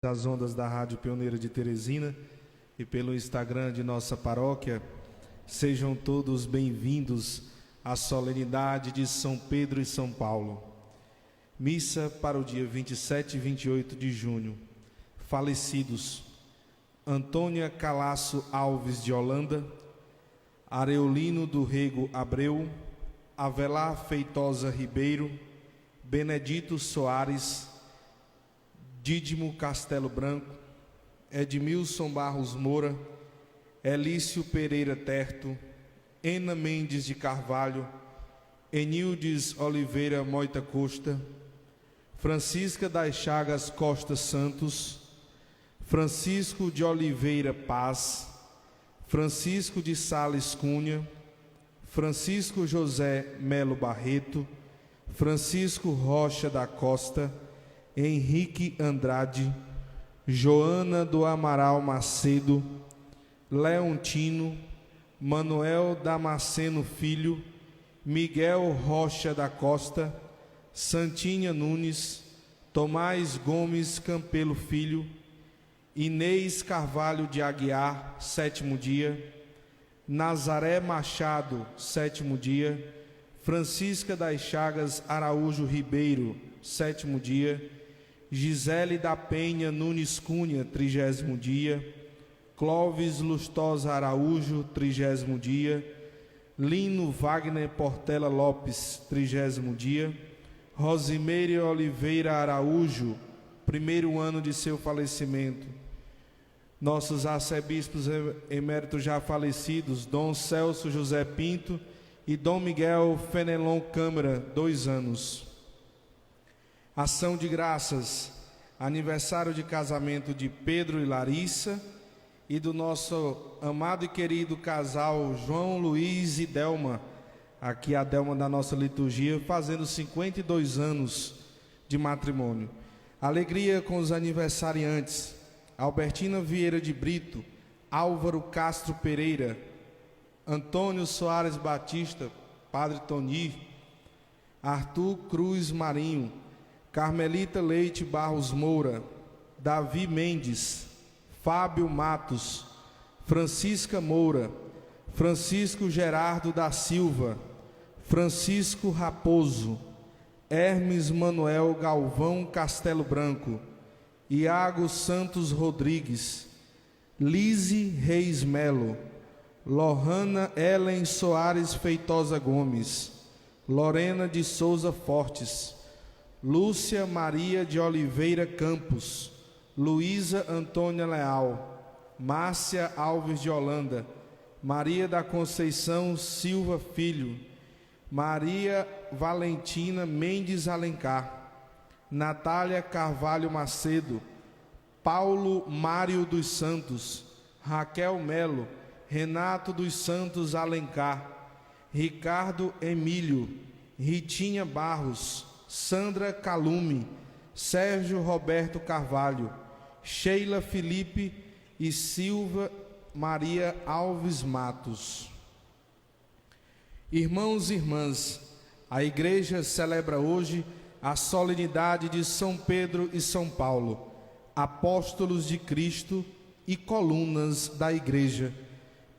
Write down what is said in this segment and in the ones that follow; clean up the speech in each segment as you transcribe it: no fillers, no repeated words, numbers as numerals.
das ondas da Rádio Pioneira de Teresina e pelo Instagram de nossa paróquia, sejam todos bem-vindos à solenidade de São Pedro e São Paulo. Missa para o dia 27 e 28 de junho. Falecidos: Antônia Calasso Alves de Holanda, Areolino do Rego Abreu, Avelar Feitosa Ribeiro, Benedito Soares, Dídimo Castelo Branco, Edmilson Barros Moura, Elício Pereira Terto, Ena Mendes de Carvalho, Enildes Oliveira Moita Costa, Francisca das Chagas Costa Santos, Francisco de Oliveira Paz, Francisco de Sales Cunha, Francisco José Melo Barreto, Francisco Rocha da Costa, Henrique Andrade, Joana do Amaral Macedo, Leontino, Manuel Damasceno Filho, Miguel Rocha da Costa, Santinha Nunes, Tomás Gomes Campelo Filho, Inês Carvalho de Aguiar, 7º dia, Nazaré Machado, 7º dia, Francisca das Chagas Araújo Ribeiro, 7º dia, Gisele da Penha Nunes Cunha, 30º dia, Clóvis Lustosa Araújo, 30º dia, Lino Wagner Portela Lopes, 30º dia, Rosimeire Oliveira Araújo, 1º ano de seu falecimento. Nossos arcebispos eméritos já falecidos, Dom Celso José Pinto e Dom Miguel Fenelon Câmara, 2 anos. Ação de graças, aniversário de casamento de Pedro e Larissa e do nosso amado e querido casal João Luiz e Delma, aqui a Delma da nossa liturgia, fazendo 52 anos de matrimônio. Alegria com os aniversariantes: Albertina Vieira de Brito, Álvaro Castro Pereira, Antônio Soares Batista, Padre Toni, Arthur Cruz Marinho, Carmelita Leite Barros Moura, Davi Mendes, Fábio Matos, Francisca Moura, Francisco Gerardo da Silva, Francisco Raposo, Hermes Manuel Galvão Castelo Branco, Iago Santos Rodrigues, Lise Reis Melo, Lohana Ellen Soares Feitosa Gomes, Lorena de Souza Fortes, Lúcia Maria de Oliveira Campos, Luísa Antônia Leal, Márcia Alves de Holanda, Maria da Conceição Silva Filho, Maria Valentina Mendes Alencar, Natália Carvalho Macedo, Paulo Mário dos Santos, Raquel Melo, Renato dos Santos Alencar, Ricardo Emílio, Ritinha Barros, Sandra Calume, Sérgio Roberto Carvalho, Sheila Felipe e Silva Maria Alves Matos. Irmãos e irmãs, a Igreja celebra hoje a solenidade de São Pedro e São Paulo, apóstolos de Cristo e colunas da Igreja.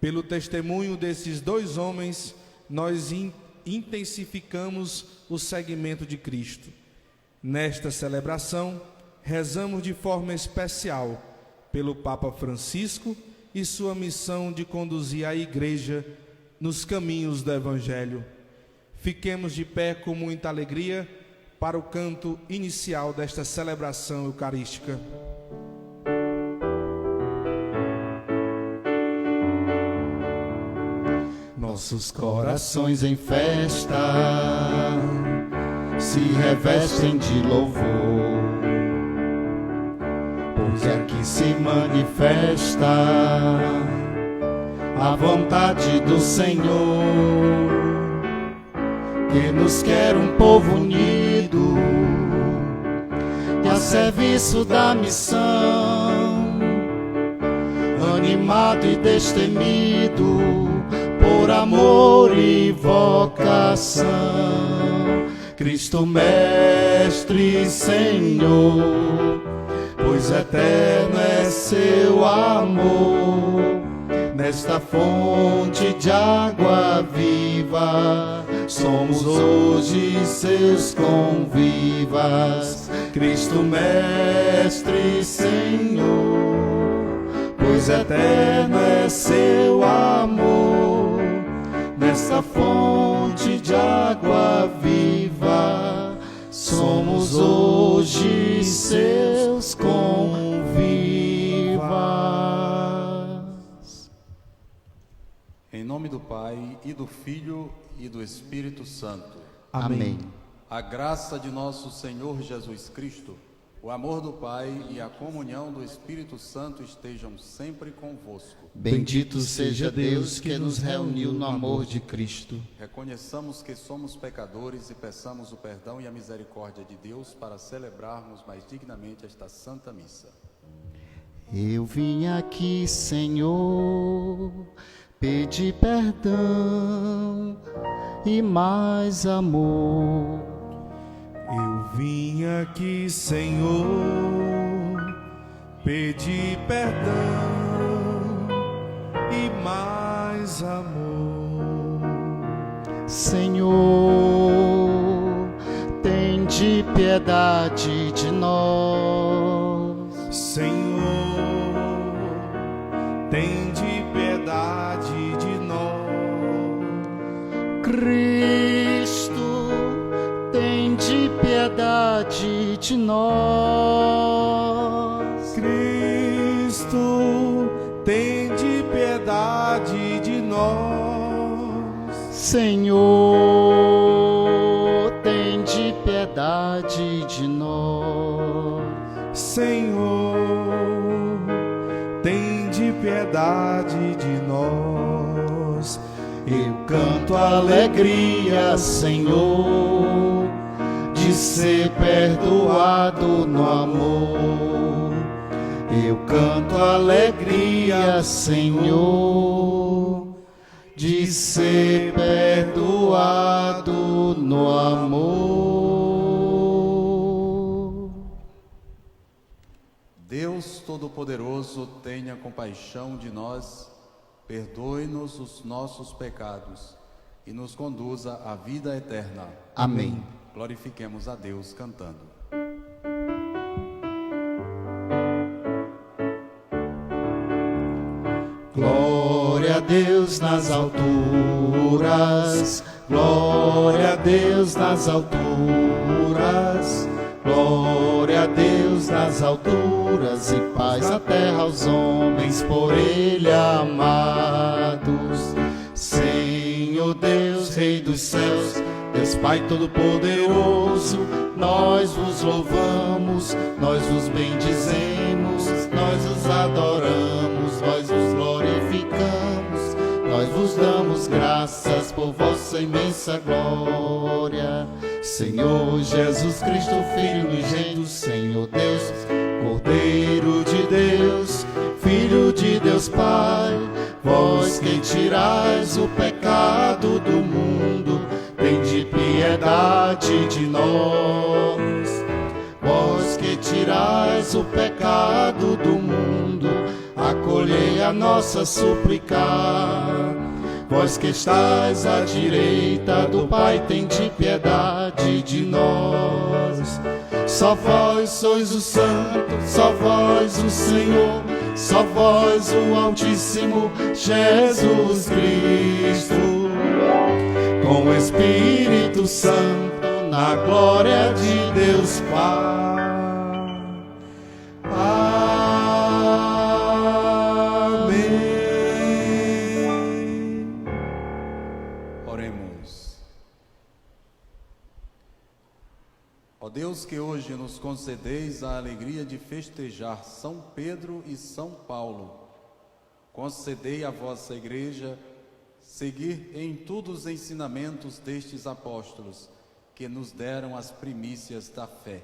Pelo testemunho desses 2 homens, nós intensificamos o seguimento de Cristo. Nesta celebração, rezamos de forma especial pelo Papa Francisco e sua missão de conduzir a Igreja nos caminhos do Evangelho. Fiquemos de pé com muita alegria para o canto inicial desta celebração eucarística. Nossos corações em festa se revestem de louvor, pois aqui se manifesta a vontade do Senhor, que nos quer um povo unido e a serviço da missão, animado e destemido por amor e vocação. Cristo Mestre e Senhor, pois pois eterno é seu amor. Nesta fonte de água viva, somos hoje seus convivas. Cristo Mestre e Senhor, pois eterno é seu amor. Nesta fonte de água viva, somos hoje seus convivas. Em nome do Pai, e do Filho, e do Espírito Santo. Amém. A graça de nosso Senhor Jesus Cristo, o amor do Pai e a comunhão do Espírito Santo estejam sempre convosco. Bendito seja Deus que nos reuniu no amor de Cristo. Reconheçamos que somos pecadores e peçamos o perdão e a misericórdia de Deus para celebrarmos mais dignamente esta Santa Missa. Eu vim aqui, Senhor, pedir perdão e mais amor. Eu vim aqui, Senhor, pedir perdão e mais amor. Senhor, tende piedade de nós. Senhor, tende piedade de nós. Cristo, tende piedade de nós. Cristo, tende piedade de nós. Senhor, tende piedade de nós. Senhor, tende piedade de nós. Eu canto alegria, Senhor, de ser perdoado no amor. Eu canto alegria, Senhor, de ser perdoado no amor. Deus Todo-Poderoso, tenha compaixão de nós, perdoe-nos os nossos pecados e nos conduza à vida eterna. Amém. Glorifiquemos a Deus cantando. Glória a Deus nas alturas, glória a Deus nas alturas, glória a Deus nas alturas, e paz na terra aos homens por Ele amados. Senhor Deus, Rei dos céus, Deus Pai Todo-Poderoso, nós vos louvamos, nós vos bendizemos, nós vos adoramos, nós vos glorificamos, nós vos damos graças por vossa imensa glória. Senhor Jesus Cristo, Filho unigênito, Senhor Deus, Cordeiro de Deus, Filho de Deus Pai, vós que tirais o pecado do mundo, tende piedade de nós. Vós que tirais o pecado do mundo, acolhei a nossa súplica. Vós que estais à direita do Pai, tende piedade de nós. Só vós sois o Santo, só vós o Senhor, só vós o Altíssimo Jesus Cristo, com o Espírito Santo, na glória de Deus Pai. Oremos. Ó Deus, que hoje nos concedeis a alegria de festejar São Pedro e São Paulo, concedei à vossa Igreja seguir em tudo os ensinamentos destes apóstolos, que nos deram as primícias da fé.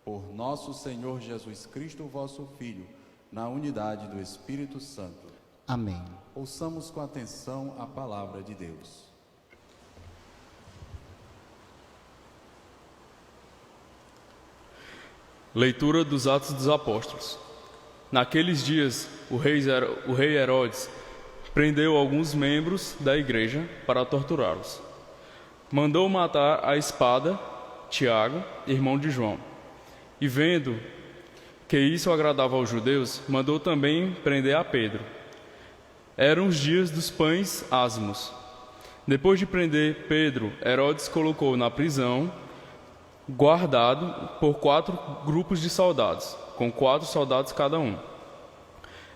Por nosso Senhor Jesus Cristo, vosso Filho, na unidade do Espírito Santo. Amém. Ouçamos com atenção a palavra de Deus. Leitura dos Atos dos Apóstolos. Naqueles dias, o rei Herodes prendeu alguns membros da igreja para torturá-los. Mandou matar à espada Tiago, irmão de João. E vendo que isso agradava aos judeus, mandou também prender a Pedro. Eram os dias dos pães ázimos. Depois de prender Pedro, Herodes colocou na prisão, guardado por 4 grupos de soldados, com 4 soldados cada um.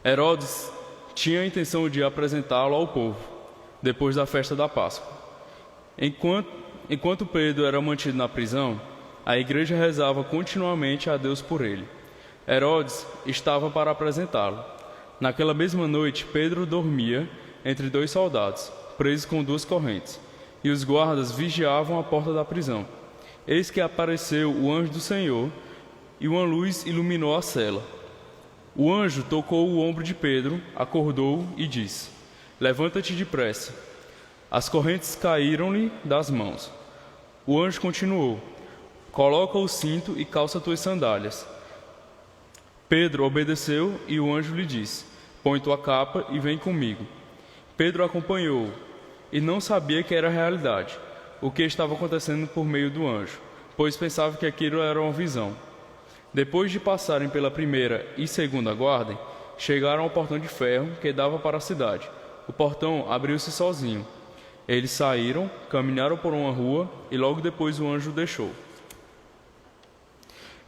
Herodes tinha a intenção de apresentá-lo ao povo, depois da festa da Páscoa. Enquanto Pedro era mantido na prisão, a igreja rezava continuamente a Deus por ele. Herodes estava para apresentá-lo. Naquela mesma noite, Pedro dormia entre 2 soldados, preso com 2 correntes, e os guardas vigiavam a porta da prisão. Eis que apareceu o anjo do Senhor, e uma luz iluminou a cela. O anjo tocou o ombro de Pedro, acordou e disse: Levanta-te depressa. As correntes caíram-lhe das mãos. O anjo continuou: Coloca o cinto e calça tuas sandálias. Pedro obedeceu e o anjo lhe disse: Põe tua capa e vem comigo. Pedro acompanhou-o e não sabia que era realidade, o que estava acontecendo por meio do anjo, pois pensava que aquilo era uma visão. Depois de passarem pela primeira e segunda guarda, chegaram ao portão de ferro que dava para a cidade. O portão abriu-se sozinho. Eles saíram, caminharam por uma rua e logo depois o anjo o deixou.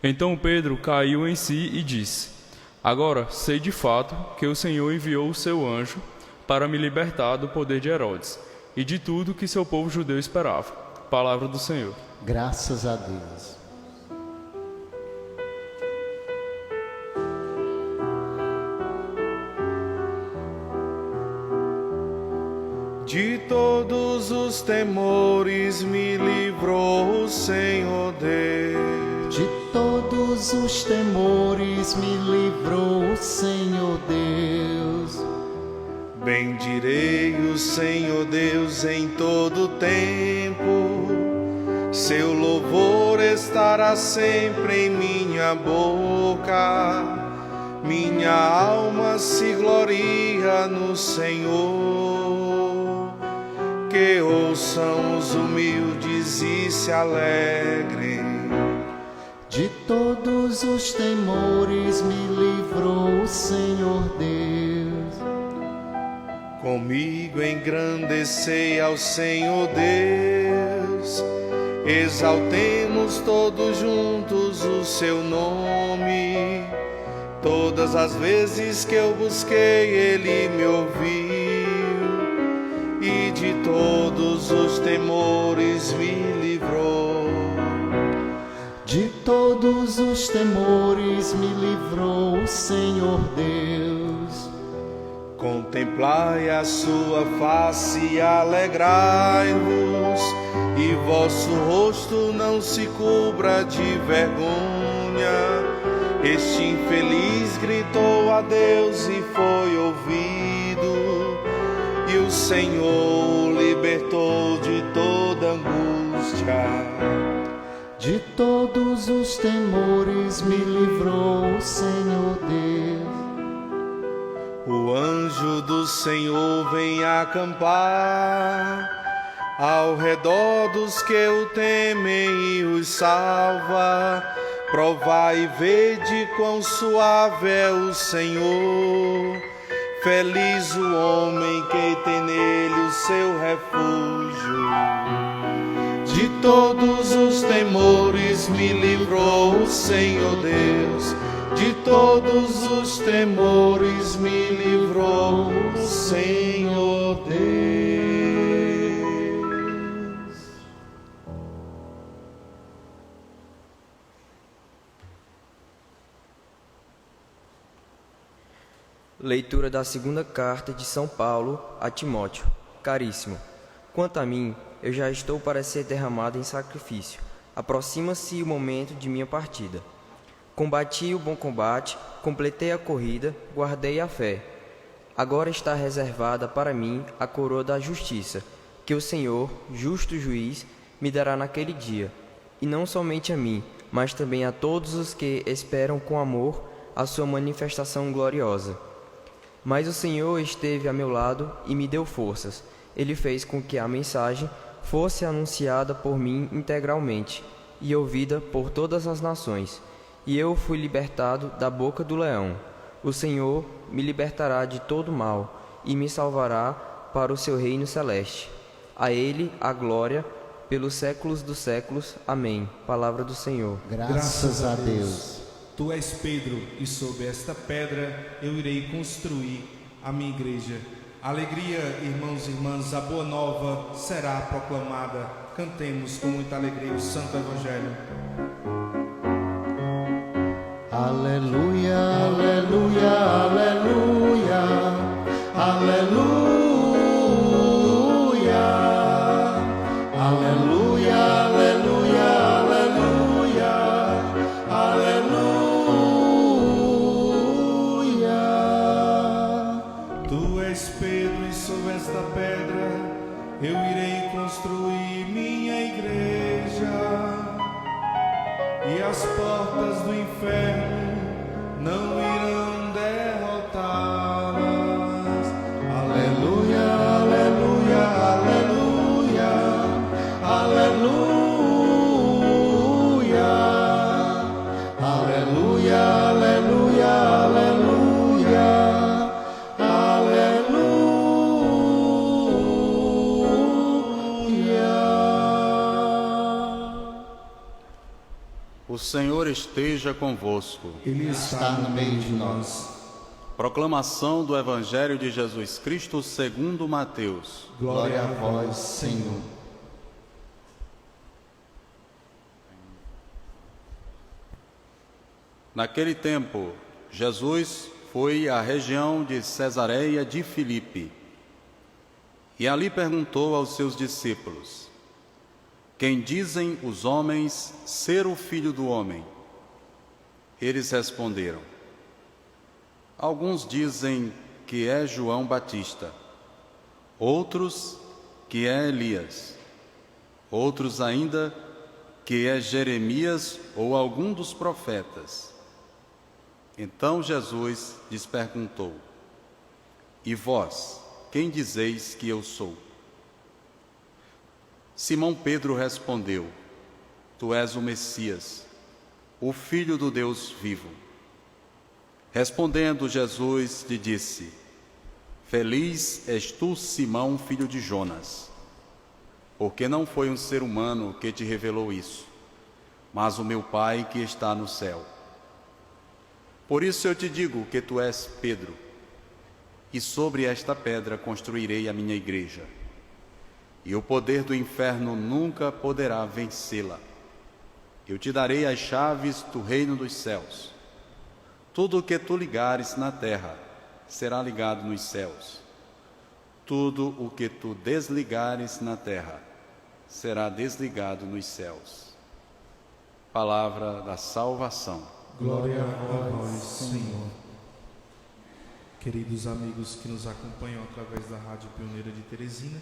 Então Pedro caiu em si e disse: Agora sei de fato que o Senhor enviou o seu anjo para me libertar do poder de Herodes e de tudo que seu povo judeu esperava. Palavra do Senhor. Graças a Deus. De todos os temores me livrou o Senhor Deus. De todos os temores me livrou o Senhor Deus. Bendirei o Senhor Deus em todo tempo, seu louvor estará sempre em minha boca. Minha alma se gloria no Senhor. Que ouçam os humildes e se alegrem. De todos os temores me livrou o Senhor Deus. Comigo engrandecei ao Senhor Deus, exaltemos todos juntos o seu nome. Todas as vezes que eu busquei, ele me ouviu, e de todos os temores me livrou. De todos os temores me livrou o Senhor Deus. Contemplai a sua face e alegrai-vos, e vosso rosto não se cubra de vergonha. Este infeliz gritou a Deus e foi ouvido, e o Senhor o libertou de toda angústia. De todos os temores me livrou o Senhor Deus. O anjo do Senhor vem acampar ao redor dos que o temem e os salva. Provai e vede quão suave é o Senhor. Feliz o homem que tem nele o seu refúgio. De todos os temores me livrou o Senhor Deus. De todos os temores me livrou o Senhor Deus. Leitura da segunda carta de São Paulo a Timóteo. Caríssimo, quanto a mim, eu já estou para ser derramado em sacrifício. Aproxima-se o momento de minha partida. Combati o bom combate, completei a corrida, guardei a fé. Agora está reservada para mim a coroa da justiça, que o Senhor, justo juiz, me dará naquele dia, e não somente a mim, mas também a todos os que esperam com amor a sua manifestação gloriosa. Mas o Senhor esteve a meu lado e me deu forças. Ele fez com que a mensagem fosse anunciada por mim integralmente e ouvida por todas as nações. E eu fui libertado da boca do leão. O Senhor me libertará de todo mal e me salvará para o seu reino celeste. A Ele a glória pelos séculos dos séculos. Amém. Palavra do Senhor. Graças a Deus. Tu és Pedro, e sobre esta pedra eu irei construir a minha igreja. Alegria, irmãos e irmãs, a boa nova será proclamada. Cantemos com muita alegria o Santo Evangelho. Aleluia, aleluia, aleluia, aleluia, aleluia, aleluia, aleluia, aleluia. Tu és Pedro, e sobre esta pedra eu irei construir minha igreja, e as portas do inferno não irão derrotá-las. Aleluia, aleluia, aleluia, aleluia, aleluia, aleluia, aleluia. O Senhor esteja convosco. Ele está no meio de nós. Proclamação do Evangelho de Jesus Cristo segundo Mateus. Glória a vós, Senhor. Naquele tempo, Jesus foi à região de Cesareia de Filipe e ali perguntou aos seus discípulos: quem dizem os homens ser o Filho do Homem? Eles responderam: alguns dizem que é João Batista, outros que é Elias, outros ainda que é Jeremias ou algum dos profetas. Então Jesus lhes perguntou: e vós, quem dizeis que eu sou? Simão Pedro respondeu: tu és o Messias, o Filho do Deus vivo. Respondendo Jesus lhe disse: feliz és tu, Simão, filho de Jonas, porque não foi um ser humano que te revelou isso, mas o meu Pai que está no céu. Por isso eu te digo que tu és Pedro, e sobre esta pedra construirei a minha igreja, e o poder do inferno nunca poderá vencê-la. Eu te darei as chaves do reino dos céus. Tudo o que tu ligares na terra será ligado nos céus. Tudo o que tu desligares na terra será desligado nos céus. Palavra da salvação. Glória a vós, Senhor. Queridos amigos que nos acompanham através da Rádio Pioneira de Teresina,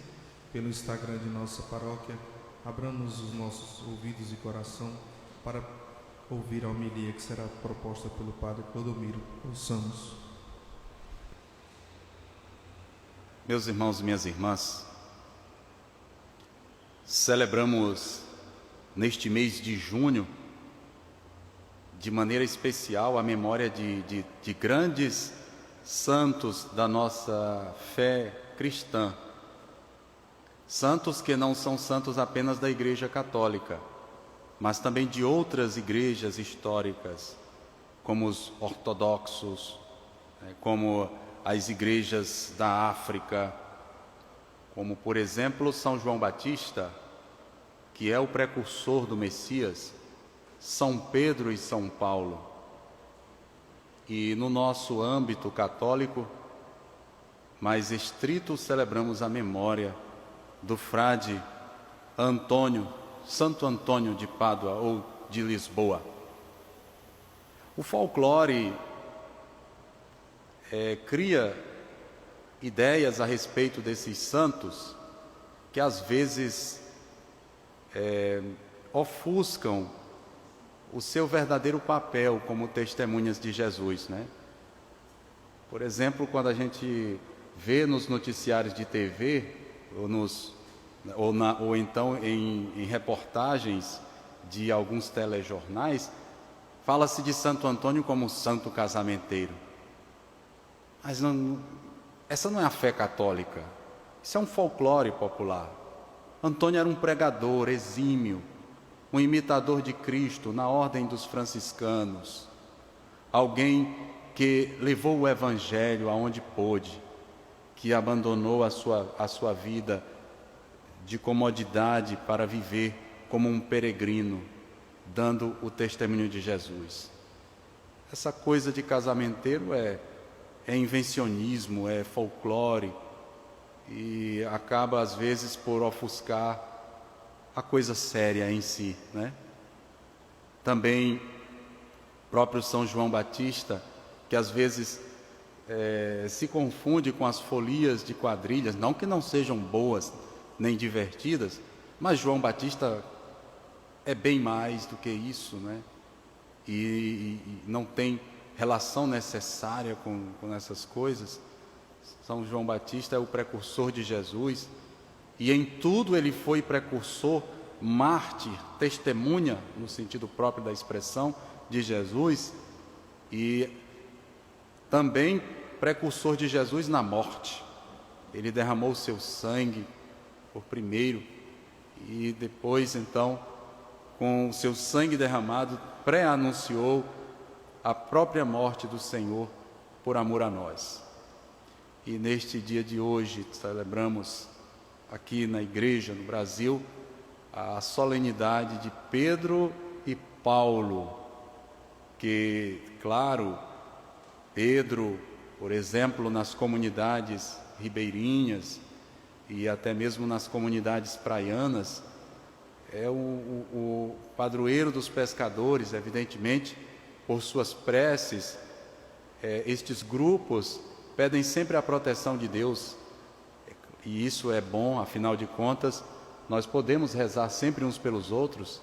pelo Instagram de nossa paróquia, abramos os nossos ouvidos e coração para ouvir a homilia que será proposta pelo Padre Clodomiro. Ouçamos. Meus irmãos e minhas irmãs, celebramos neste mês de junho, de maneira especial, a memória de grandes santos da nossa fé cristã. Santos que não são santos apenas da Igreja Católica, mas também de outras igrejas históricas, como os ortodoxos, como as igrejas da África, como, por exemplo, São João Batista, que é o precursor do Messias, São Pedro e São Paulo. E no nosso âmbito católico, mais estrito, celebramos a memória do frade Antônio, Santo Antônio de Pádua ou de Lisboa. O folclore cria ideias a respeito desses santos que às vezes ofuscam o seu verdadeiro papel como testemunhas de Jesus, né? Por exemplo, quando a gente vê nos noticiários de TV, ou então em reportagens de alguns telejornais, fala-se de Santo Antônio como um santo casamenteiro. Mas essa não é a fé católica, isso é um folclore popular. Antônio era um pregador exímio, um imitador de Cristo na ordem dos franciscanos, alguém que levou o Evangelho aonde pôde, que abandonou a sua vida de comodidade para viver como um peregrino, dando o testemunho de Jesus. Essa coisa de casamenteiro é invencionismo, é folclore, e acaba às vezes por ofuscar a coisa séria em si, né? Também próprio São João Batista, que às vezes se confunde com as folias de quadrilhas, não que não sejam boas nem divertidas, mas João Batista é bem mais do que isso, né? E não tem relação necessária com essas coisas. São João Batista é o precursor de Jesus, e em tudo ele foi precursor, mártir, testemunha, no sentido próprio da expressão, de Jesus, e também precursor de Jesus na morte. Ele derramou o seu sangue por primeiro, e depois, então, com o seu sangue derramado, pré-anunciou a própria morte do Senhor por amor a nós. E neste dia de hoje celebramos aqui na igreja, no Brasil, a solenidade de Pedro e Paulo, que, claro, Pedro, por exemplo, nas comunidades ribeirinhas e até mesmo nas comunidades praianas, é o padroeiro dos pescadores, evidentemente, por suas preces. Estes grupos pedem sempre a proteção de Deus, e isso é bom, afinal de contas, nós podemos rezar sempre uns pelos outros.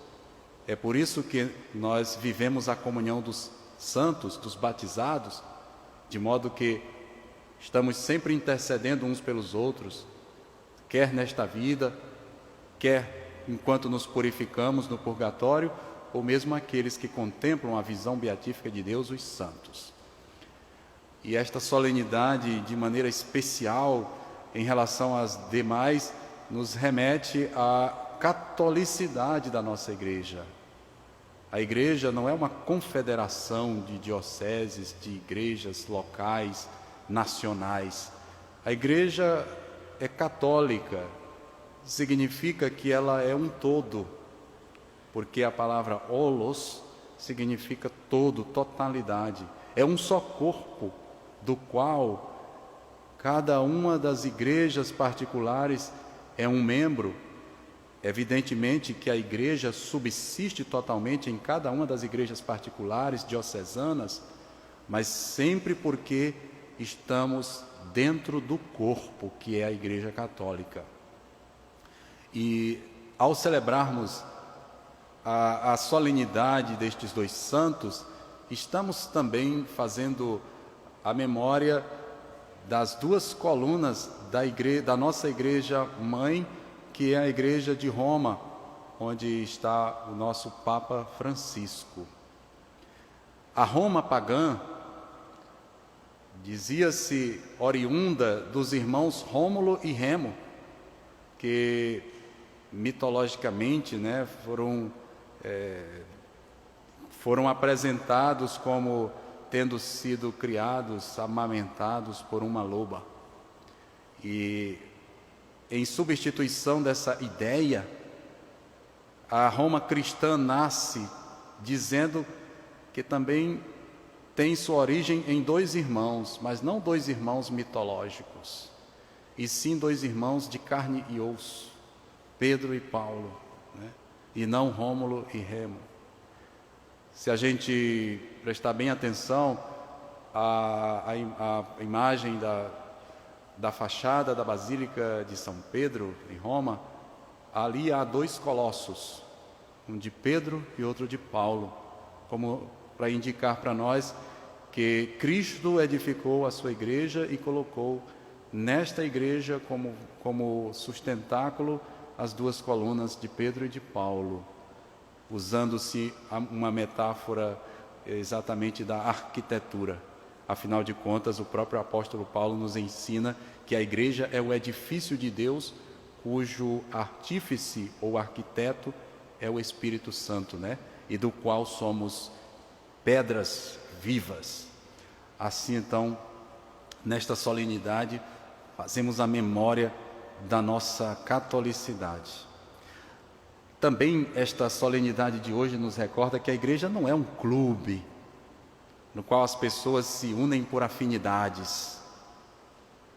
É por isso que nós vivemos a comunhão dos santos, dos batizados, de modo que estamos sempre intercedendo uns pelos outros, quer nesta vida, quer enquanto nos purificamos no purgatório, ou mesmo aqueles que contemplam a visão beatífica de Deus, os santos. E esta solenidade, de maneira especial, em relação às demais, nos remete à catolicidade da nossa igreja. A igreja não é uma confederação de dioceses, de igrejas locais, nacionais. A igreja é católica, significa que ela é um todo, porque a palavra holos significa todo, totalidade. É um só corpo, do qual cada uma das igrejas particulares é um membro. Evidentemente que a igreja subsiste totalmente em cada uma das igrejas particulares, diocesanas, mas sempre porque estamos dentro do corpo, que é a Igreja Católica. E ao celebrarmos a solenidade destes dois santos, estamos também fazendo a memória das duas colunas da nossa igreja mãe, que é a igreja de Roma, onde está o nosso Papa Francisco. A Roma pagã dizia-se oriunda dos irmãos Rômulo e Remo, que mitologicamente, né, foram apresentados como tendo sido criados, amamentados por uma loba. E em substituição dessa ideia, a Roma cristã nasce dizendo que também tem sua origem em dois irmãos, mas não dois irmãos mitológicos, e sim dois irmãos de carne e osso, Pedro e Paulo, né? E não Rômulo e Remo. Se a gente prestar bem atenção à imagem da fachada da Basílica de São Pedro, em Roma, ali há dois colossos, um de Pedro e outro de Paulo. como para indicar para nós que Cristo edificou a sua igreja e colocou nesta igreja como sustentáculo as duas colunas de Pedro e de Paulo, usando-se uma metáfora exatamente da arquitetura. Afinal de contas, o próprio apóstolo Paulo nos ensina que a igreja é o edifício de Deus, cujo artífice ou arquiteto é o Espírito Santo, né? E do qual somos pedras vivas. Assim, então, nesta solenidade, fazemos a memória da nossa catolicidade. Também esta solenidade de hoje nos recorda que a igreja não é um clube no qual as pessoas se unem por afinidades.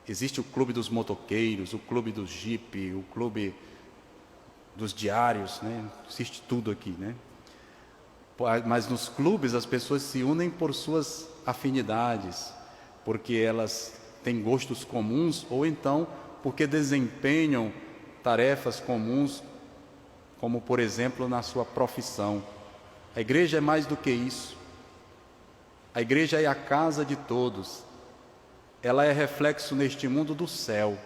Existe o clube dos motoqueiros, o clube do jipe, o clube dos diários, né? Existe tudo aqui, né? Mas nos clubes as pessoas se unem por suas afinidades, porque elas têm gostos comuns ou então porque desempenham tarefas comuns, como por exemplo na sua profissão. A igreja é mais do que isso. A igreja é a casa de todos. Ela é reflexo neste mundo do céu,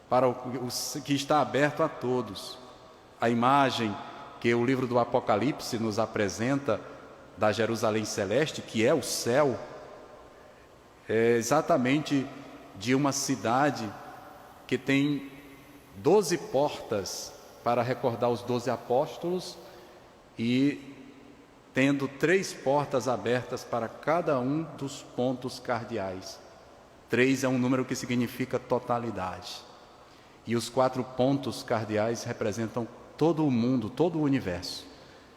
para o que está aberto a todos. A imagem que o livro do Apocalipse nos apresenta da Jerusalém Celeste, que é o céu, é exatamente de uma cidade que tem 12 portas para recordar os 12 apóstolos e tendo 3 portas abertas para cada um dos pontos cardeais. 3 é um número que significa totalidade. E os 4 pontos cardeais representam todo o mundo, todo o universo.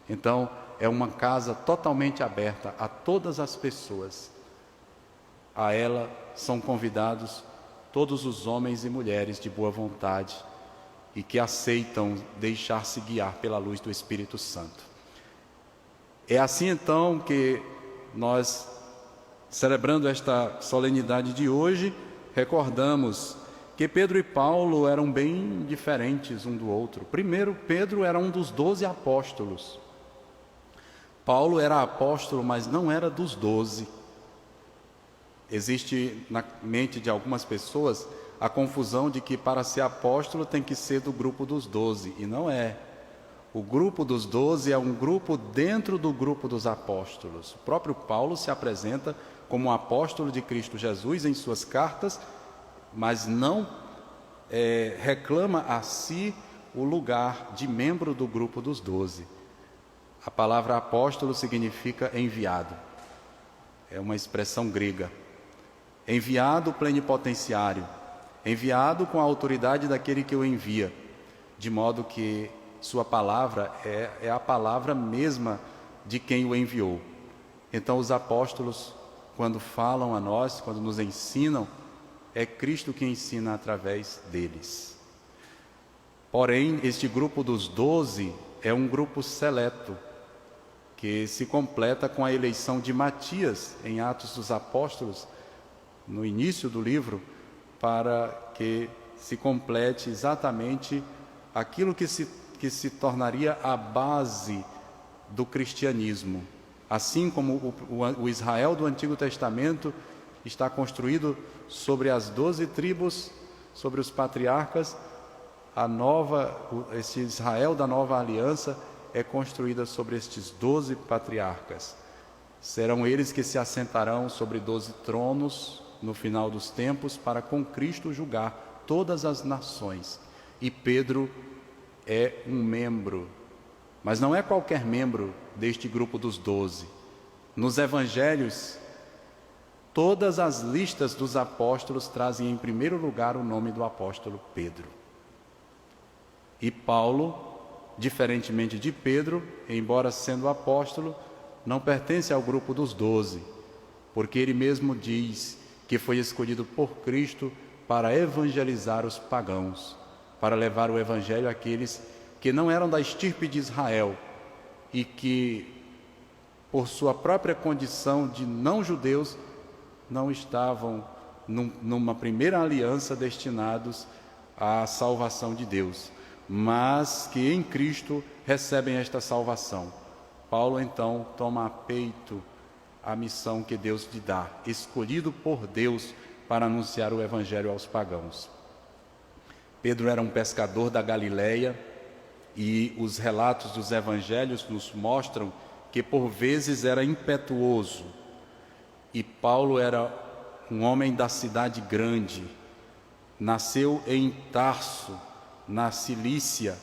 Então, é uma casa totalmente aberta a todas as pessoas. A ela são convidados todos os homens e mulheres de boa vontade e que aceitam deixar-se guiar pela luz do Espírito Santo. É assim então que nós, celebrando esta solenidade de hoje, recordamos que Pedro e Paulo eram bem diferentes um do outro. Primeiro, Pedro era um dos 12 apóstolos. Paulo era apóstolo, mas não era dos 12. Existe na mente de algumas pessoas a confusão de que para ser apóstolo tem que ser do grupo dos 12, e não é. O grupo dos 12 é um grupo dentro do grupo dos apóstolos. O próprio Paulo se apresenta como um apóstolo de Cristo Jesus em suas cartas, mas não reclama a si o lugar de membro do grupo dos 12. A palavra apóstolo significa enviado. É uma expressão grega. Enviado plenipotenciário. Enviado com a autoridade daquele que o envia. De modo que sua palavra é a palavra mesma de quem o enviou. Então os apóstolos, quando falam a nós, quando nos ensinam, é Cristo que ensina através deles. Porém, este grupo dos 12 é um grupo seleto, que se completa com a eleição de Matias em Atos dos Apóstolos, no início do livro, para que se complete exatamente aquilo que se tornaria a base do cristianismo. Assim como o Israel do Antigo Testamento está construído sobre as 12 tribos, sobre os patriarcas, esse Israel da nova aliança é construída sobre estes 12 patriarcas. Serão eles que se assentarão sobre 12 tronos no final dos tempos para com Cristo julgar todas as nações. E Pedro é um membro, mas não é qualquer membro deste grupo dos 12. Nos evangelhos, todas as listas dos apóstolos trazem em primeiro lugar o nome do apóstolo Pedro. E Paulo, diferentemente de Pedro, embora sendo apóstolo, não pertence ao grupo dos 12, porque ele mesmo diz que foi escolhido por Cristo para evangelizar os pagãos, para levar o evangelho àqueles que não eram da estirpe de Israel e que, por sua própria condição de não-judeus, não estavam numa primeira aliança destinados à salvação de Deus, mas que em Cristo recebem esta salvação. Paulo então toma a peito a missão que Deus lhe dá, escolhido por Deus para anunciar o evangelho aos pagãos. Pedro era um pescador da Galileia e os relatos dos evangelhos nos mostram que por vezes era impetuoso. E Paulo era um homem da cidade grande, nasceu em Tarso, na Cilícia,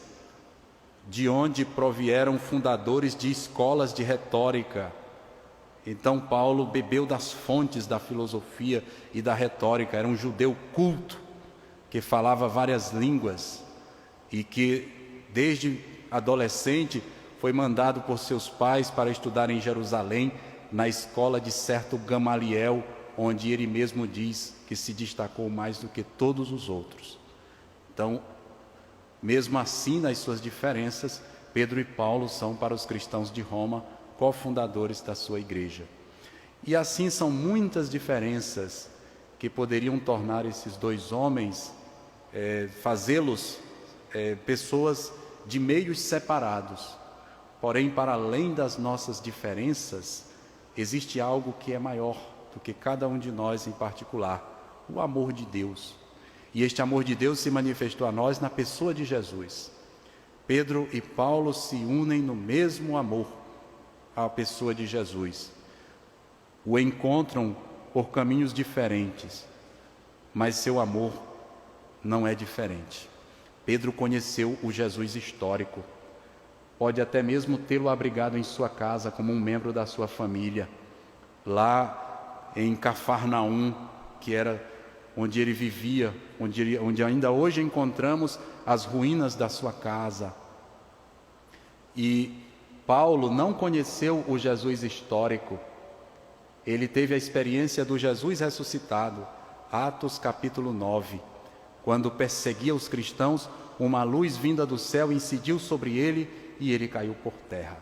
de onde provieram fundadores de escolas de retórica. Então Paulo bebeu das fontes da filosofia e da retórica, era um judeu culto, que falava várias línguas e que desde adolescente foi mandado por seus pais para estudar em Jerusalém, na escola de certo Gamaliel, onde ele mesmo diz que se destacou mais do que todos os outros. Então, mesmo assim, nas suas diferenças, Pedro e Paulo são para os cristãos de Roma cofundadores da sua igreja. E assim são muitas diferenças que poderiam tornar esses dois homens, fazê-los pessoas de meios separados. Porém, para além das nossas diferenças, existe algo que é maior do que cada um de nós em particular, o amor de Deus. E este amor de Deus se manifestou a nós na pessoa de Jesus. Pedro e Paulo se unem no mesmo amor à pessoa de Jesus. O encontram por caminhos diferentes, mas seu amor não é diferente. Pedro conheceu o Jesus histórico. Pode até mesmo tê-lo abrigado em sua casa como um membro da sua família, lá em Cafarnaum, que era onde ele vivia, onde ainda hoje encontramos as ruínas da sua casa. E Paulo não conheceu o Jesus histórico, ele teve a experiência do Jesus ressuscitado, Atos capítulo 9, quando perseguia os cristãos, uma luz vinda do céu incidiu sobre ele e ele caiu por terra.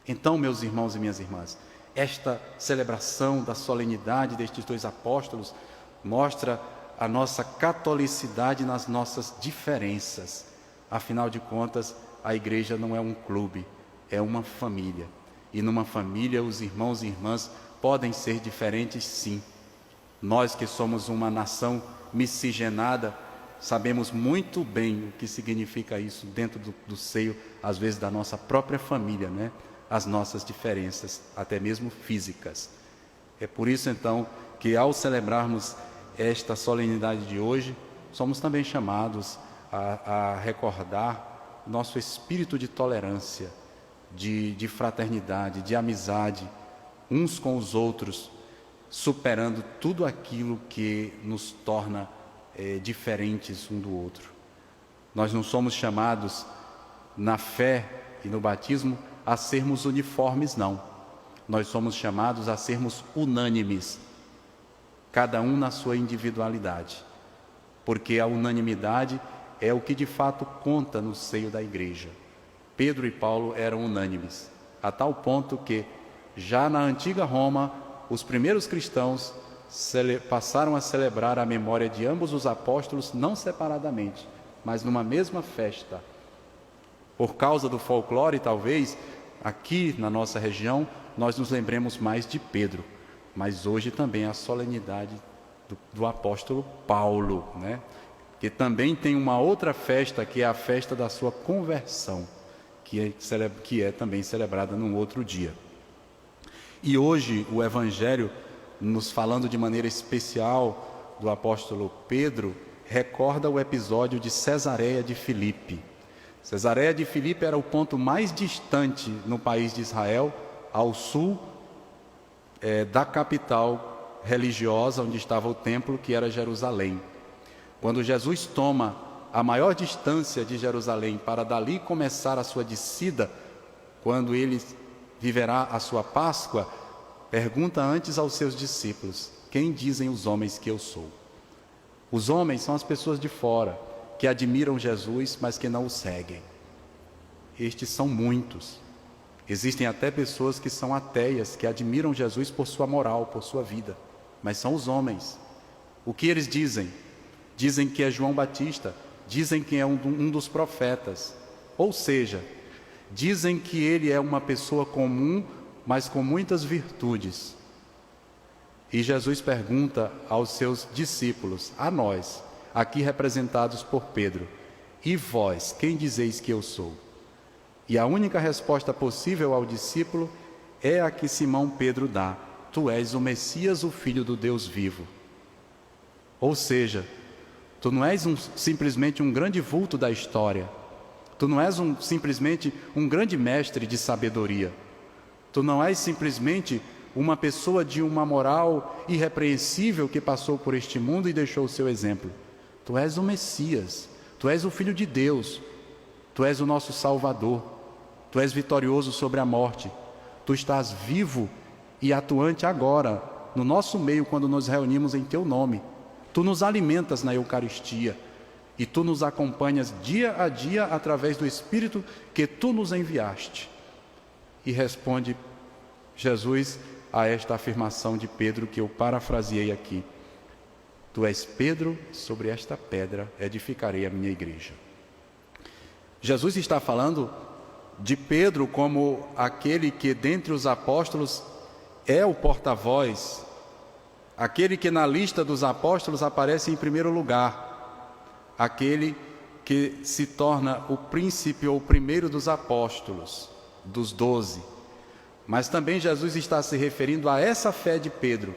Então, meus irmãos e minhas irmãs, esta celebração da solenidade destes dois apóstolos mostra a nossa catolicidade nas nossas diferenças. Afinal de contas, a igreja não é um clube, é uma família. E numa família, os irmãos e irmãs podem ser diferentes, sim. Nós que somos uma nação miscigenada, sabemos muito bem o que significa isso dentro do seio, às vezes, da nossa própria família, né? As nossas diferenças, até mesmo físicas. É por isso, então, que ao celebrarmos esta solenidade de hoje, somos também chamados a recordar nosso espírito de tolerância, de fraternidade, de amizade, uns com os outros, superando tudo aquilo que nos torna diferentes um do outro. Nós não somos chamados na fé e no batismo a sermos uniformes, não. Nós somos chamados a sermos unânimes, cada um na sua individualidade, porque a unanimidade é o que de fato conta no seio da igreja. Pedro e Paulo eram unânimes, a tal ponto que, já na antiga Roma, os primeiros cristãos passaram a celebrar a memória de ambos os apóstolos, não separadamente, mas numa mesma festa. Por causa do folclore, talvez, aqui na nossa região, nós nos lembremos mais de Pedro, mas hoje também a solenidade do apóstolo Paulo, né? Que também tem uma outra festa, que é a festa da sua conversão, que é também celebrada num outro dia. E hoje o Evangelho, nos falando de maneira especial do apóstolo Pedro, recorda o episódio de Cesareia de Filipe. Cesareia de Filipe era o ponto mais distante no país de Israel, ao sul da capital religiosa, onde estava o templo, que era Jerusalém. Quando Jesus toma a maior distância de Jerusalém para dali começar a sua descida, quando ele viverá a sua Páscoa, pergunta antes aos seus discípulos: quem dizem os homens que eu sou? Os homens são as pessoas de fora, que admiram Jesus, mas que não o seguem. Estes são muitos. Existem até pessoas que são ateias, que admiram Jesus por sua moral, por sua vida, mas são os homens. O que eles dizem? Dizem que é João Batista, dizem que é um dos profetas. Ou seja, Dizem que ele é uma pessoa comum, mas com muitas virtudes. E Jesus pergunta aos seus discípulos, a nós, aqui representados por Pedro: e vós, quem dizeis que eu sou? E a única resposta possível ao discípulo é a que Simão Pedro dá: tu és o Messias, o Filho do Deus vivo. Ou seja, tu não és simplesmente um grande vulto da história. Tu não és simplesmente um grande mestre de sabedoria. Tu não és simplesmente uma pessoa de uma moral irrepreensível que passou por este mundo e deixou o seu exemplo. Tu és o Messias, tu és o Filho de Deus, tu és o nosso Salvador, tu és vitorioso sobre a morte, tu estás vivo e atuante agora, no nosso meio, quando nos reunimos em teu nome. Tu nos alimentas na Eucaristia e tu nos acompanhas dia a dia através do Espírito que tu nos enviaste. E responde Jesus a esta afirmação de Pedro que eu parafraseei aqui: tu és Pedro, sobre esta pedra edificarei a minha igreja. Jesus está falando de Pedro como aquele que dentre os apóstolos é o porta-voz, aquele que na lista dos apóstolos aparece em primeiro lugar, aquele que se torna o príncipe ou o primeiro dos apóstolos, dos 12. Mas também Jesus está se referindo a essa fé de Pedro,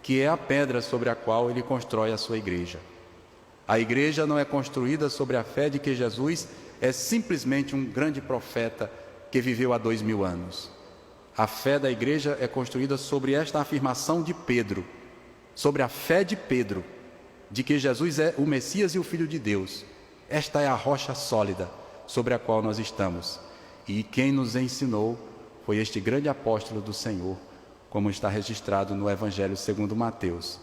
que é a pedra sobre a qual ele constrói a sua igreja. A igreja não é construída sobre a fé de que Jesus é simplesmente um grande profeta que viveu há 2000 anos. A fé da igreja é construída sobre esta afirmação de Pedro, sobre a fé de Pedro, de que Jesus é o Messias e o Filho de Deus. Esta é a rocha sólida sobre a qual nós estamos. E quem nos ensinou foi este grande apóstolo do Senhor, como está registrado no Evangelho segundo Mateus.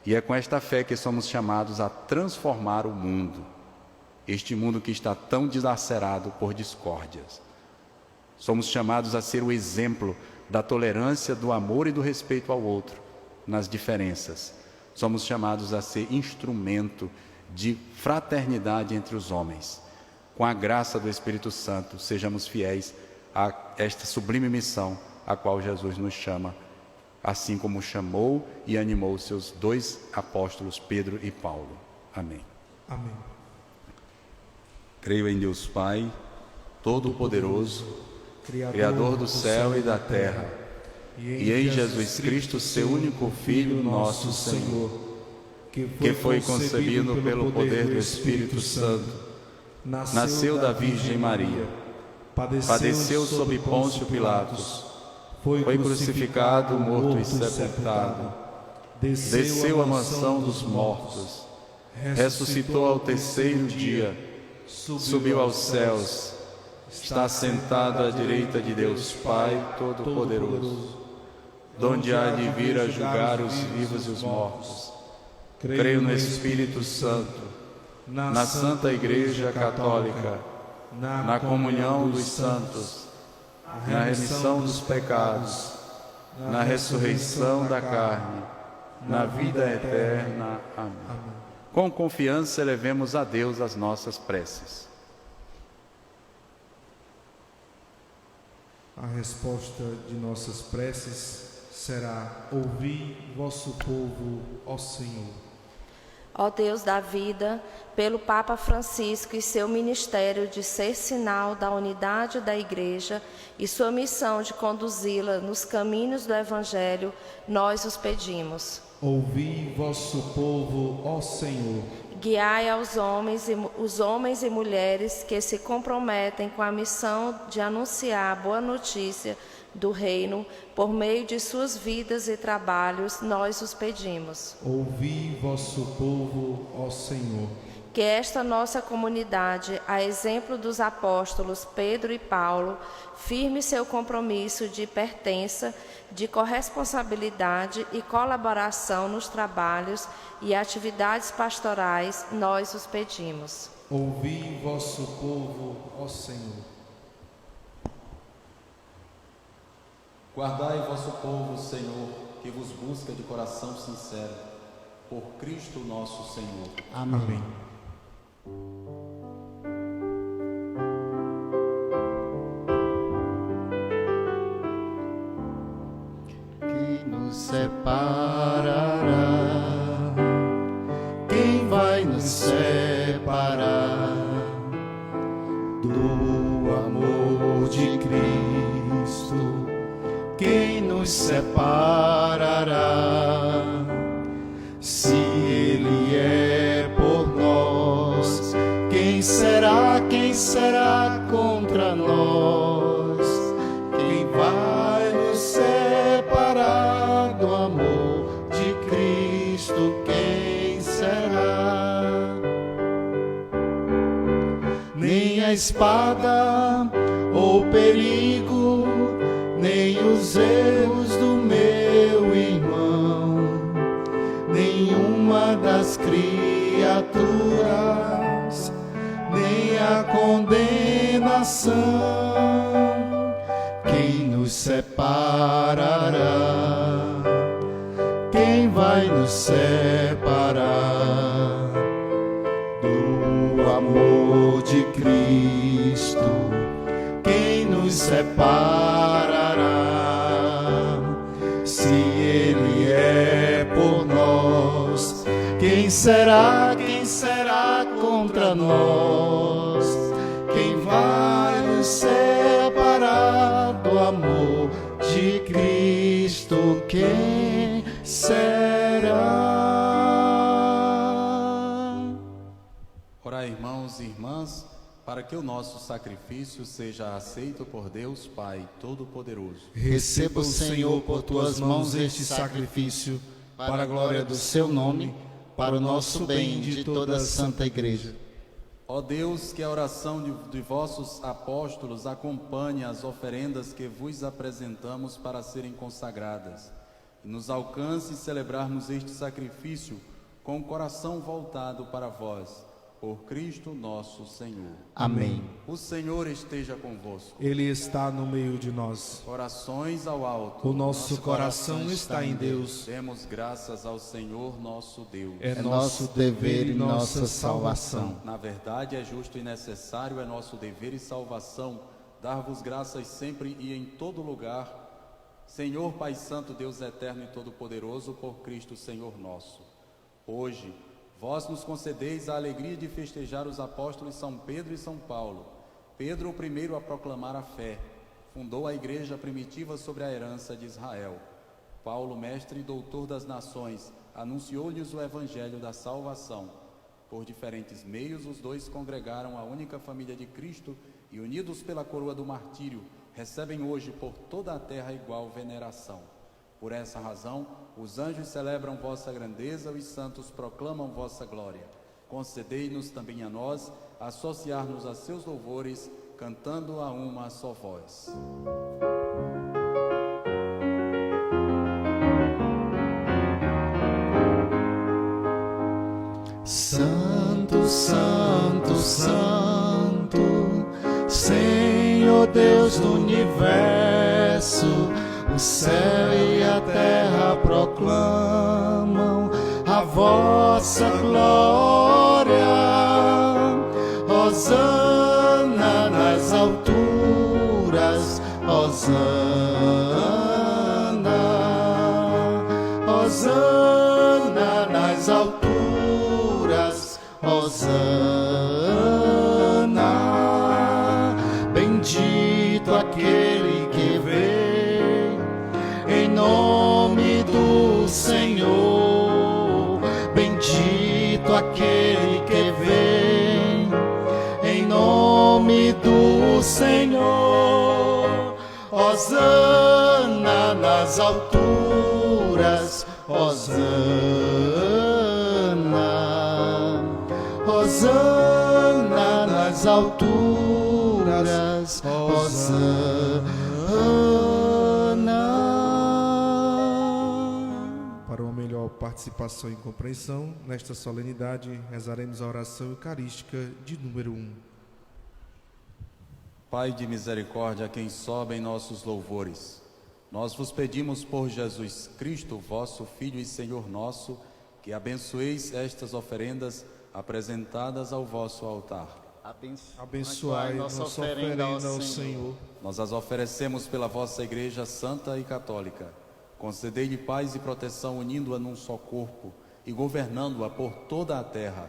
E é com esta fé que somos chamados a transformar o mundo, este mundo que está tão dilacerado por discórdias. Somos chamados a ser o exemplo da tolerância, do amor e do respeito ao outro, nas diferenças. Somos chamados a ser instrumento de fraternidade entre os homens. Com a graça do Espírito Santo, sejamos fiéis a esta sublime missão a qual Jesus nos chama, assim como chamou e animou os seus 2 apóstolos, Pedro e Paulo. Amém. Amém. Creio em Deus Pai, Todo-Poderoso, Criador do céu e da terra, e em Jesus Cristo, seu único Filho, nosso Senhor, que foi concebido pelo poder do Espírito Santo, nasceu da Virgem Maria, padeceu sob Pôncio Pilatos, foi crucificado, morto e sepultado, desceu à mansão dos mortos, ressuscitou ao terceiro dia, subiu aos céus, está sentado à direita de Deus Pai Todo-Poderoso, donde há de vir a julgar os vivos e os mortos. Creio no Espírito Santo, na Santa Igreja Católica, na comunhão dos santos, na remissão dos pecados, na ressurreição da carne, na vida eterna. Amém. Com confiança elevemos a Deus as nossas preces. A resposta de nossas preces será: ouvi vosso povo, ó Senhor. Ó Deus da vida, pelo Papa Francisco e seu ministério de ser sinal da unidade da Igreja e sua missão de conduzi-la nos caminhos do Evangelho, nós os pedimos. Ouvi vosso povo, ó Senhor. Guiai os homens e mulheres que se comprometem com a missão de anunciar a boa notícia do Reino, por meio de suas vidas e trabalhos, nós os pedimos. Ouvi vosso povo, ó Senhor. Que esta nossa comunidade, a exemplo dos apóstolos Pedro e Paulo, firme seu compromisso de pertença, de corresponsabilidade e colaboração nos trabalhos e atividades pastorais, nós os pedimos. Ouvi vosso povo, ó Senhor. Guardai vosso povo, Senhor, que vos busca de coração sincero, por Cristo nosso Senhor. Amém. separará? Se Ele é por nós, quem será contra nós? Quem vai nos separar do amor de Cristo? Quem será? Nem a espada ou perigo, nem os erros do meu irmão, nenhuma das criaturas, nem a condenação. Quem nos separará? Quem vai nos separar do amor de Cristo? Quem nos separará? Se Ele é por nós, quem será contra nós? Quem vai nos separar do amor de Cristo? Quem será? Orai, irmãos e irmãs, para que o nosso sacrifício seja aceito por Deus Pai Todo-Poderoso. Receba o Senhor por tuas mãos este sacrifício, para a glória do seu nome, para o nosso bem e de toda a Santa Igreja. Ó Deus, que a oração de vossos apóstolos acompanhe as oferendas que vos apresentamos para serem consagradas, e nos alcance celebrarmos este sacrifício com o coração voltado para vós, por Cristo nosso Senhor. Amém. O Senhor esteja convosco. Ele está no meio de nós. Corações ao alto. O nosso coração está em Deus. Demos graças ao Senhor nosso Deus. É nosso dever e nossa salvação. Na verdade, é justo e necessário, é nosso dever e salvação, dar-vos graças sempre e em todo lugar, Senhor Pai Santo, Deus eterno e todo-poderoso, por Cristo Senhor nosso. Hoje, vós nos concedeis a alegria de festejar os apóstolos São Pedro e São Paulo. Pedro, o primeiro a proclamar a fé, fundou a igreja primitiva sobre a herança de Israel. Paulo, mestre e doutor das nações, anunciou-lhes o evangelho da salvação. Por diferentes meios, os dois congregaram a única família de Cristo e, unidos pela coroa do martírio, recebem hoje por toda a terra igual veneração. Por essa razão, os anjos celebram vossa grandeza, os santos proclamam vossa glória. Concedei-nos também a nós associar-nos a seus louvores, cantando a uma só voz. Santo, Santo, Santo, Senhor Deus do universo, o céu e a terra proclamam a vossa glória. Hosana nas alturas, Hosana, Hosana nas alturas, Hosana. Bendito aquele que vem em nome do Senhor, bendito aquele que vem em nome do Senhor. Hosana nas alturas, Hosana, Hosana nas alturas, Hosana. Para uma melhor participação e compreensão, nesta solenidade, rezaremos a oração eucarística de número 1. Pai de misericórdia, a quem sobem nossos louvores, nós vos pedimos por Jesus Cristo, vosso Filho e Senhor nosso, que abençoeis estas oferendas apresentadas ao vosso altar. Abençoai nossa oferenda ao Senhor. Nós as oferecemos pela vossa Igreja Santa e Católica. Concedei-lhe paz e proteção, unindo-a num só corpo e governando-a por toda a terra.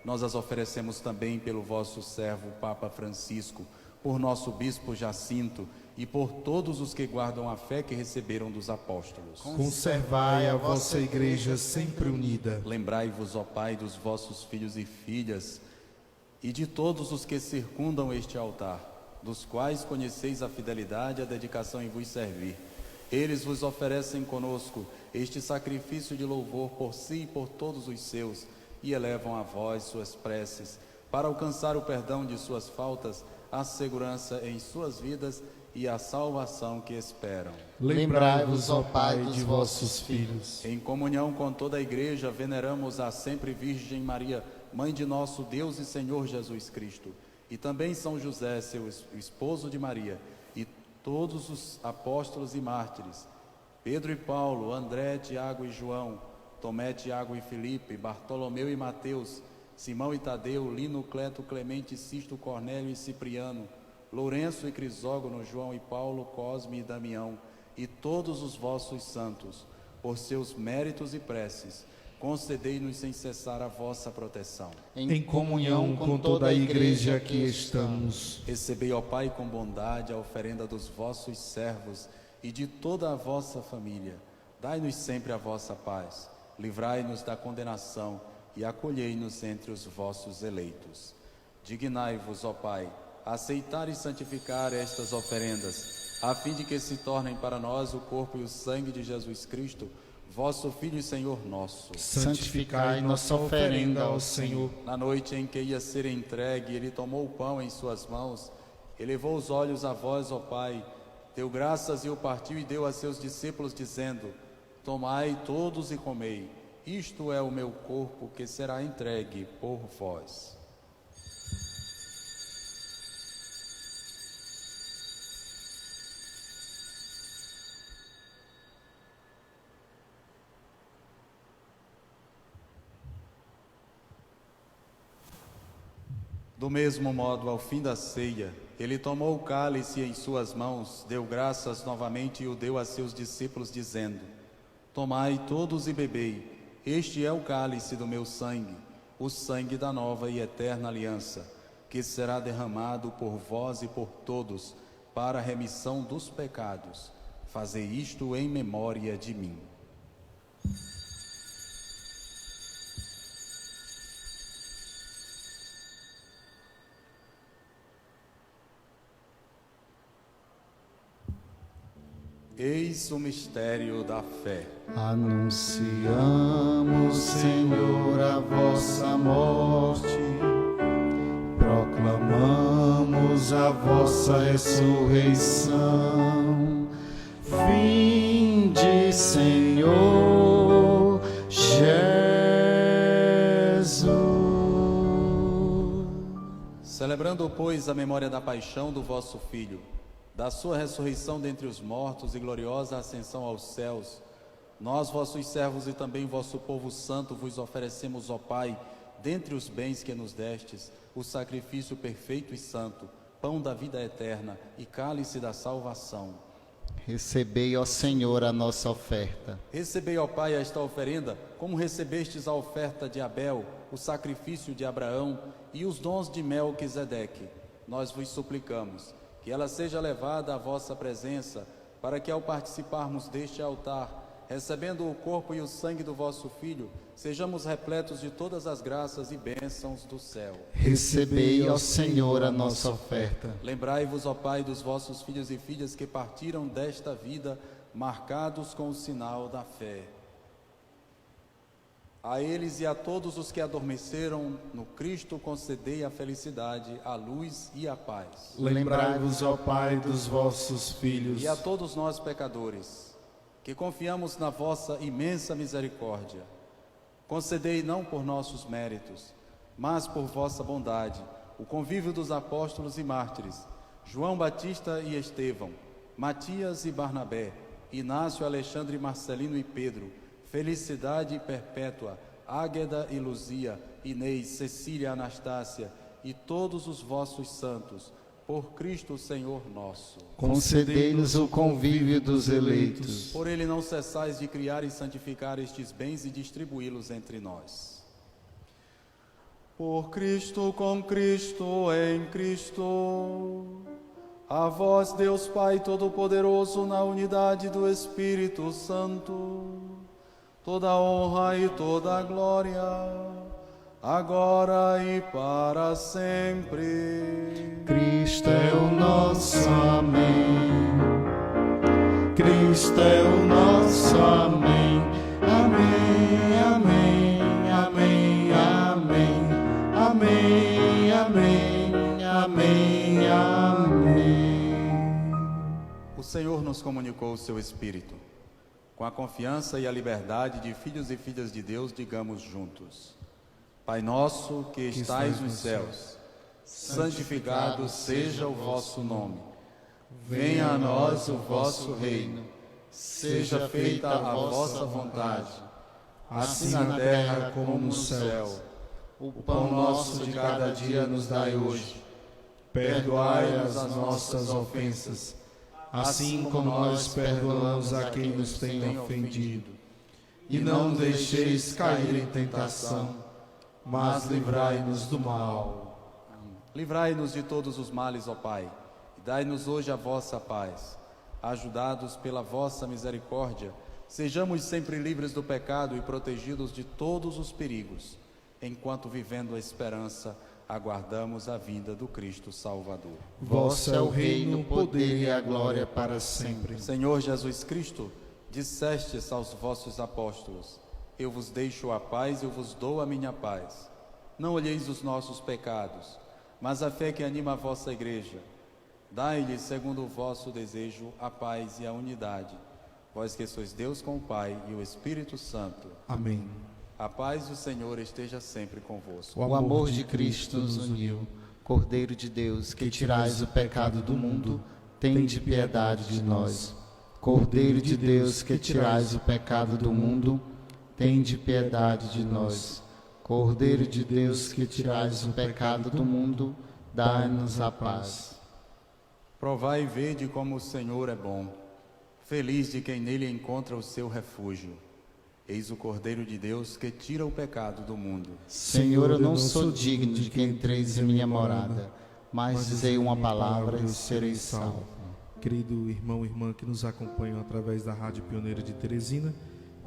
Nós as oferecemos também pelo vosso servo Papa Francisco, por nosso bispo Jacinto e por todos os que guardam a fé que receberam dos apóstolos. Conservai a vossa igreja sempre unida. Lembrai-vos, ó Pai, dos vossos filhos e filhas e de todos os que circundam este altar, dos quais conheceis a fidelidade e a dedicação em vos servir. Eles vos oferecem conosco este sacrifício de louvor por si e por todos os seus, e elevam a vós suas preces, para alcançar o perdão de suas faltas, a segurança em suas vidas e a salvação que esperam. Lembrai-vos, ó Pai, de vossos filhos. Em comunhão com toda a Igreja, veneramos a sempre Virgem Maria, Mãe de nosso Deus e Senhor Jesus Cristo, e também São José, seu esposo de Maria, e todos os apóstolos e mártires, Pedro e Paulo, André, Tiago e João, Tomé, Tiago e Filipe, Bartolomeu e Mateus, Simão e Tadeu, Lino, Cleto, Clemente, Sisto, Cornélio e Cipriano, Lourenço e Crisógono, João e Paulo, Cosme e Damião, e todos os vossos santos, por seus méritos e preces, concedei-nos sem cessar a vossa proteção. Em comunhão com toda a igreja que estamos. Recebei, ó Pai, com bondade a oferenda dos vossos servos e de toda a vossa família. Dai-nos sempre a vossa paz, livrai-nos da condenação e acolhei-nos entre os vossos eleitos. Dignai-vos, ó Pai, a aceitar e santificar estas oferendas, a fim de que se tornem para nós o corpo e o sangue de Jesus Cristo, vosso Filho e Senhor nosso. Santificai nossa oferenda ao Senhor. Na noite em que ia ser entregue, ele tomou o pão em suas mãos, elevou os olhos a vós, ó Pai, deu graças e o partiu e deu a seus discípulos, dizendo: tomai todos e comei, isto é o meu corpo que será entregue por vós. Do mesmo modo, ao fim da ceia, ele tomou o cálice em suas mãos, deu graças novamente e o deu a seus discípulos, dizendo: tomai todos e bebei, este é o cálice do meu sangue, o sangue da nova e eterna aliança, que será derramado por vós e por todos, para a remissão dos pecados. Fazei isto em memória de mim. Eis o mistério da fé. Anunciamos, Senhor, a vossa morte, proclamamos a vossa ressurreição. Vinde, Senhor Jesus. Celebrando, pois, a memória da paixão do vosso Filho, da sua ressurreição dentre os mortos e gloriosa ascensão aos céus, nós, vossos servos e também vosso povo santo, vos oferecemos, ó Pai, dentre os bens que nos destes, o sacrifício perfeito e santo, pão da vida eterna e cálice da salvação. Recebei, ó Senhor, a nossa oferta. Recebei, ó Pai, esta oferenda, como recebestes a oferta de Abel, o sacrifício de Abraão e os dons de Melquisedeque. Nós vos suplicamos que ela seja levada à vossa presença, para que ao participarmos deste altar, recebendo o corpo e o sangue do vosso Filho, sejamos repletos de todas as graças e bênçãos do céu. Recebei, ó Senhor, a nossa oferta. Lembrai-vos, ó Pai, dos vossos filhos e filhas que partiram desta vida, marcados com o sinal da fé. A eles e a todos os que adormeceram no Cristo, concedei a felicidade, a luz e a paz. Lembrai-vos, ó Pai, dos vossos filhos. E a todos nós, pecadores, que confiamos na vossa imensa misericórdia, concedei não por nossos méritos, mas por vossa bondade, o convívio dos apóstolos e mártires, João Batista e Estevão, Matias e Barnabé, Inácio, Alexandre, Marcelino e Pedro, Felicidade Perpétua, Águeda e Luzia, Inês, Cecília, Anastácia e todos os vossos santos, por Cristo Senhor nosso. Concedei-nos o convívio dos eleitos. Por ele não cessais de criar e santificar estes bens e distribuí-los entre nós. Por Cristo, com Cristo, em Cristo. A vós, Deus Pai Todo-Poderoso, na unidade do Espírito Santo, toda a honra e toda a glória, agora e para sempre. Cristo é o nosso amém. Cristo é o nosso amém. Amém, amém, amém, amém. Amém, amém, amém, amém. O Senhor nos comunicou o seu Espírito. Com a confiança e a liberdade de filhos e filhas de Deus, digamos juntos: Pai nosso que estais nos céus, santificado seja o vosso nome. Venha a nós o vosso reino. Seja feita a vossa vontade, assim na terra como no céu. O pão nosso de cada dia nos dai hoje. Perdoai-nos as nossas ofensas, assim como nós perdoamos a quem nos tem ofendido. E não nos deixeis cair em tentação, mas livrai-nos do mal. Livrai-nos de todos os males, ó Pai, e dai-nos hoje a vossa paz. Ajudados pela vossa misericórdia, sejamos sempre livres do pecado e protegidos de todos os perigos, enquanto, vivendo a esperança, aguardamos a vinda do Cristo Salvador. Vosso é o reino, o poder e a glória para sempre. Senhor Jesus Cristo, dissestes aos vossos apóstolos: eu vos deixo a paz, eu vos dou a minha paz. Não olheis os nossos pecados, mas a fé que anima a vossa igreja. Dai-lhe, segundo o vosso desejo, a paz e a unidade. Vós que sois Deus com o Pai e o Espírito Santo. Amém. A paz do Senhor esteja sempre convosco. O amor de Cristo nos uniu. Cordeiro de Deus, que tirais o pecado do mundo, tende piedade de nós. Cordeiro de Deus, que tirais o pecado do mundo, tende piedade de nós. Cordeiro de Deus, que tirais o pecado do mundo, dai-nos a paz. Provai e vede como o Senhor é bom. Feliz de quem nele encontra o seu refúgio. Eis o Cordeiro de Deus que tira o pecado do mundo. Senhor, eu não sou digno de que entreis em minha morada, mas dizei uma palavra e serei salvo. Querido irmão e irmã que nos acompanham através da Rádio Pioneira de Teresina,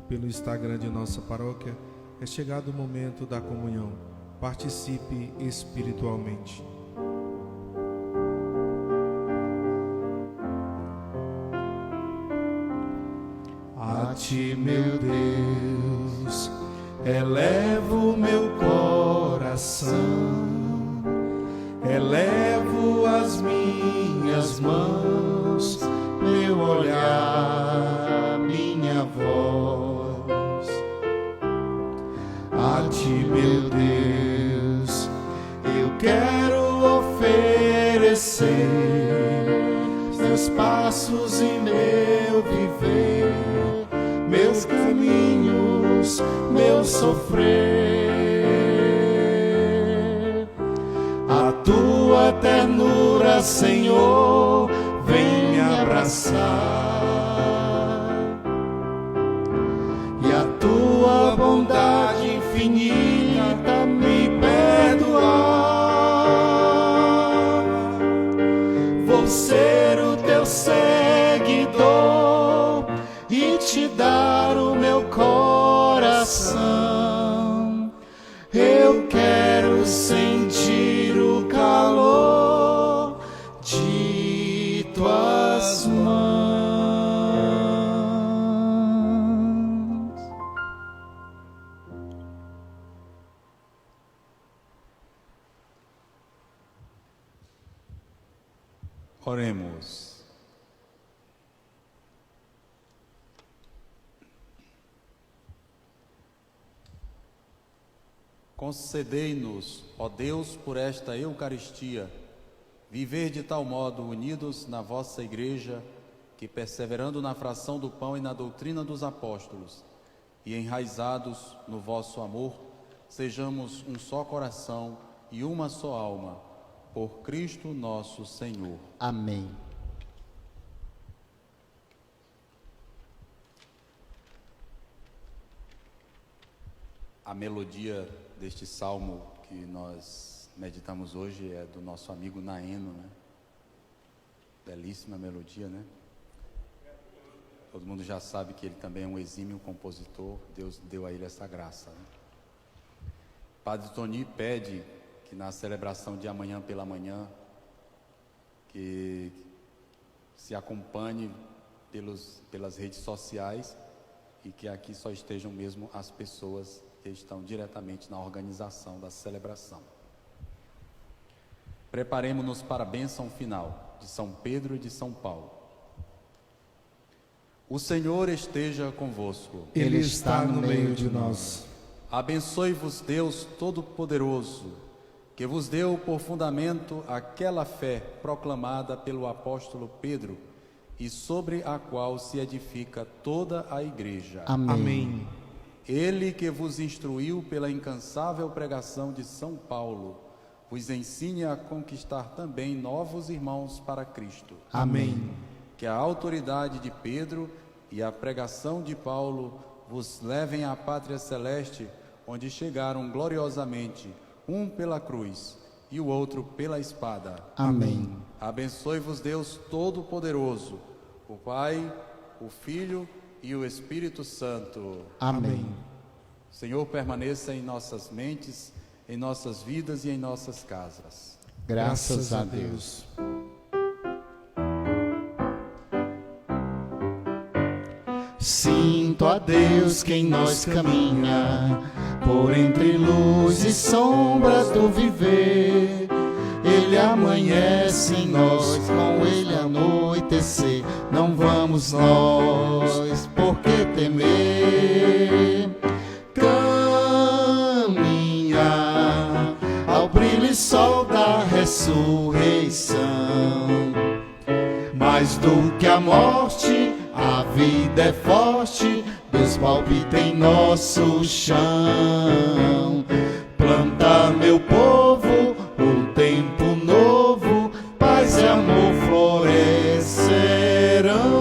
pelo Instagram de nossa paróquia, é chegado o momento da comunhão. Participe espiritualmente. A ti, meu Deus, elevo meu coração, elevo as minhas mãos, meu olhar, minha voz. A ti, meu Deus, eu quero oferecer meus passos e meu viver, meus caminhos, meu sofrer. A tua ternura, Senhor, vem me abraçar, e a tua bondade infinita me perdoar. Vou ser o teu seguidor e te dar o meu coração. Eu quero sentir o calor de tuas mãos. Oremos. Concedei-nos, ó Deus, por esta Eucaristia, viver de tal modo unidos na vossa Igreja, que, perseverando na fração do pão e na doutrina dos apóstolos, e enraizados no vosso amor, sejamos um só coração e uma só alma, por Cristo nosso Senhor. Amém. A melodia deste salmo que nós meditamos hoje é do nosso amigo Naeno, né? Belíssima melodia, né? Todo mundo já sabe que ele também é um exímio compositor, Deus deu a ele essa graça, né? Padre Tony pede que na celebração de amanhã pela manhã, que se acompanhe pelas redes sociais e que aqui só estejam mesmo as pessoas que estão diretamente na organização da celebração. Preparemo-nos para a bênção final de São Pedro e de São Paulo. O Senhor esteja convosco. Ele está no meio de nós. Abençoe-vos Deus Todo-Poderoso, que vos deu por fundamento aquela fé proclamada pelo apóstolo Pedro e sobre a qual se edifica toda a igreja. Amém. Ele que vos instruiu pela incansável pregação de São Paulo, vos ensine a conquistar também novos irmãos para Cristo. Amém. Que a autoridade de Pedro e a pregação de Paulo vos levem à pátria celeste, onde chegaram gloriosamente, um pela cruz e o outro pela espada. Amém. Abençoe-vos Deus Todo-Poderoso, o Pai, o Filho e o Espírito Santo. Amém. O Senhor permaneça em nossas mentes, em nossas vidas e em nossas casas. Graças a Deus. Sinto a Deus que em nós caminha, por entre luz e sombras do viver. Ele amanhece em nós, com ele anoitecer. Não vamos nós, por que temer? Caminhar ao brilho e sol da ressurreição. Mais do que a morte, a vida é forte, Deus palpita em nosso chão. Planta, meu povo, um tempo novo, paz e amor florescerão.